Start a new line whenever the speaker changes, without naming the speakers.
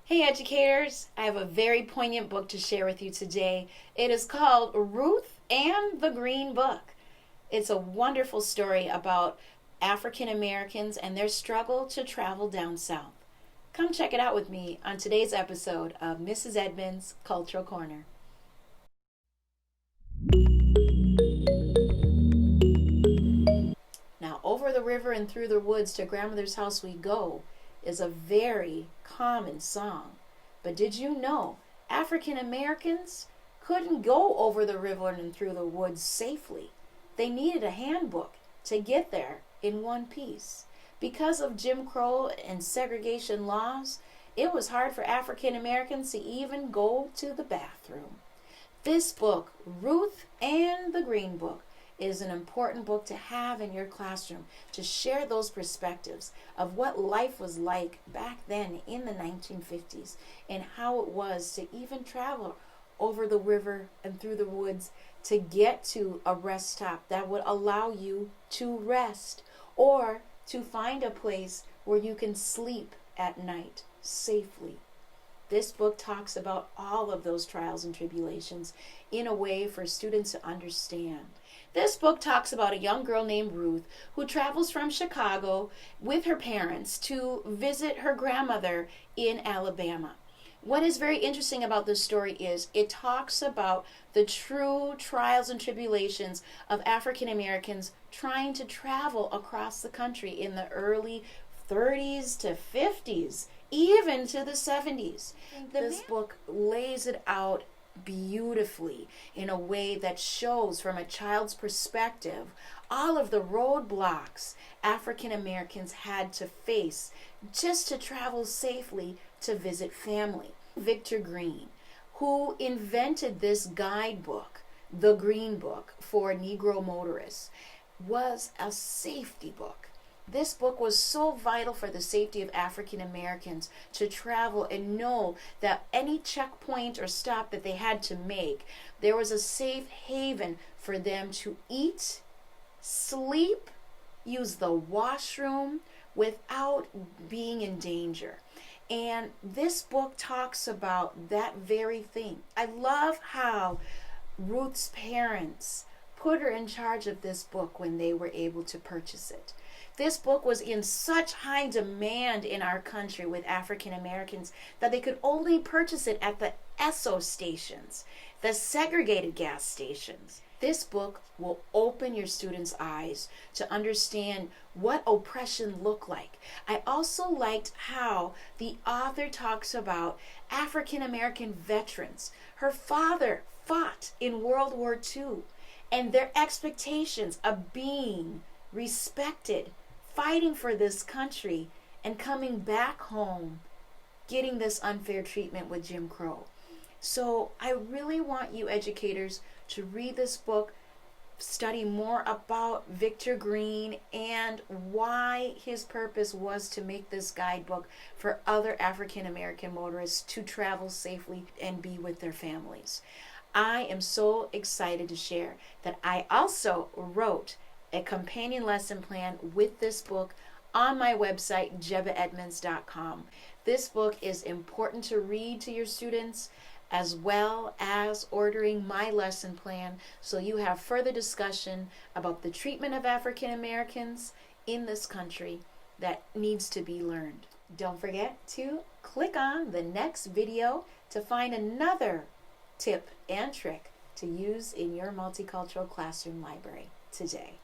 Hey educators, I have a very poignant book to share with you today. It is called Ruth and the Green Book. It's a wonderful story about African Americans and their struggle to travel down south. Come check it out with me on today's episode of Mrs. Edmonds' Cultural Corner. Now, over the river and through the woods to grandmother's house we go is a very common song. But did you know African Americans couldn't go over the river and through the woods safely? They needed a handbook to get there in one piece. Because of Jim Crow and segregation laws, it was hard for African Americans to even go to the bathroom. This book, Ruth and the Green Book, is an important book to have in your classroom to share those perspectives of what life was like back then in the 1950s and how it was to even travel over the river and through the woods to get to a rest stop that would allow you to rest or to find a place where you can sleep at night safely. This book talks about all of those trials and tribulations in a way for students to understand. This book talks about a young girl named Ruth who travels from Chicago with her parents to visit her grandmother in Alabama. What is very interesting about this story is it talks about the true trials and tribulations of African Americans trying to travel across the country in the early 30s to 50s, even to the 70s. This book lays it out beautifully in a way that shows from a child's perspective all of the roadblocks African Americans had to face just to travel safely to visit family. Victor Green, who invented this guidebook, the Green Book for Negro motorists, was a safety book. This book was so vital for the safety of African Americans to travel and know that any checkpoint or stop that they had to make, there was a safe haven for them to eat, sleep, use the washroom without being in danger. And this book talks about that very thing. I love how Ruth's parents put her in charge of this book when they were able to purchase it. This book was in such high demand in our country with African Americans that they could only purchase it at the Esso stations, the segregated gas stations. This book will open your students' eyes to understand what oppression looked like. I also liked how the author talks about African American veterans. Her father fought in World War II, and their expectations of being respected, fighting for this country, and coming back home, getting this unfair treatment with Jim Crow. So I really want you educators to read this book, study more about Victor Green and why his purpose was to make this guidebook for other African American motorists to travel safely and be with their families. I am so excited to share that I also wrote a companion lesson plan with this book on my website, jebehedmonds.com. This book is important to read to your students as well as ordering my lesson plan so you have further discussion about the treatment of African Americans in this country that needs to be learned. Don't forget to click on the next video to find another tip and trick to use in your multicultural classroom library today.